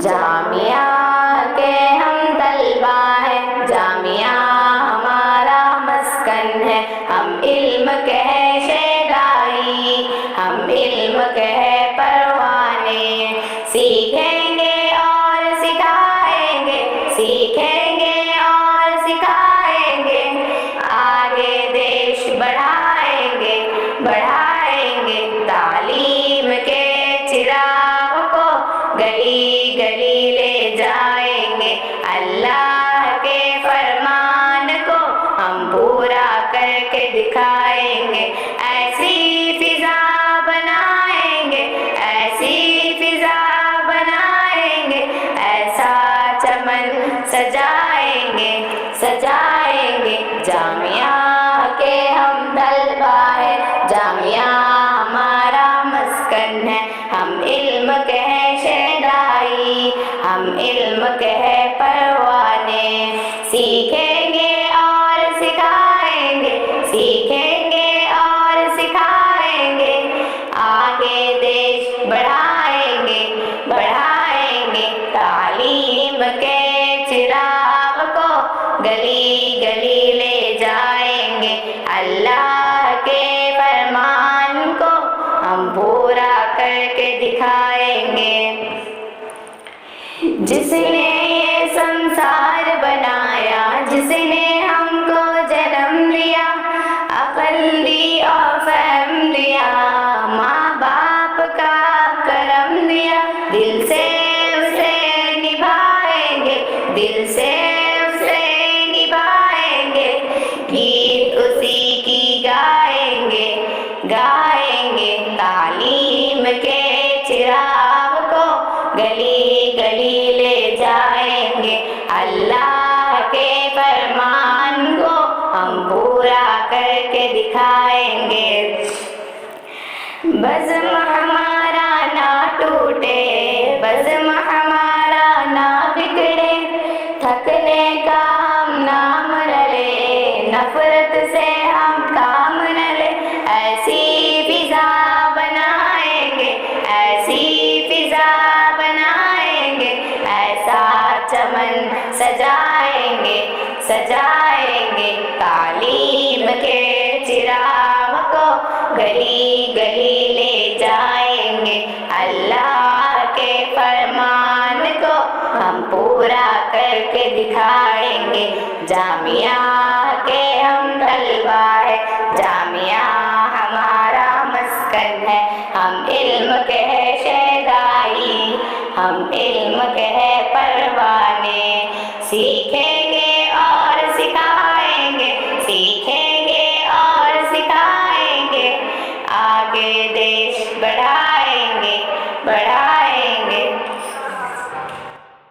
جامعہ کے ہم طلبہ ہیں، جامعہ ہمارا مسکن ہے، ہم علم کے ہیں شیدائی، ہم علم کے ہیں پروانے، سیکھیں گے اور سکھائیں گے، سیکھیں گے اور سکھائیں گے، آگے دیش بڑھائیں گے، بڑھائیں گے، تعلیم کے چراغ کو گلی گلی لے جائیں گے، اللہ کے فرمان کو ہم پورا کر کے دکھائیں گے، ایسی فضا بنائیں گے، ایسی فضا بنائیں گے، ایسا چمن سجائیں گے، سجائیں گے، جامعہ کے ہم طلبہ ہیں، جامعہ ہمارا مسکن ہے، ہم علم کے ہیں شیدائی، ہم علم کے ہیں پروانے، سیکھیں گے اور سکھائیں گے، سیکھیں گے اور سکھائیں گے، آگے دیش بڑھائیں گے، بڑھائیں گے، تعلیم کے چراغ کو گلی گلی لے جائیں گے، اللہ کے فرمان کو ہم پورا کر کے دکھائیں گے، جس نے یہ سنسار بنایا، جس نے ہم کو جنم دیا، عقل دی اور فہم دیا، ماں باپ کا کرم دیا، دل سے اسے نبھائیں گے، دل سے اسے نبھائیں گے، گیت اسی کی گائیں گے، گائیں گے، تعلیم کے چراغ کو گلی گلی لے جائیں گے، اللہ کے فرمان کو ہم پورا کر کے دکھائیں گے، بزم ہمارا نہ ٹوٹے، بزم ہمارا نہ بگڑے، تھکنے کا ہم نام نہ لیں، نفرت سے ہم کام نہ لیں، ایسی فضا بنائیں گے، ایسی فضا بنائیں گے، ایسا چمن سجائیں گے، سجائیں گے، تعلیم کے چراغ کو گلی گلی لے جائیں گے، اللہ کے فرمان کو ہم پورا کر کے دکھائیں گے، جامعہ کے ہم طلبہ ہیں، جامعہ ہمارا مسکن ہے، ہم علم کے ہیں شیدائی، ہم علم کے ہیں پروانے، سیکھیں گے اور سکھائیں گے، سیکھیں گے اور سکھائیں گے، آگے دیش بڑھائیں گے، بڑھائیں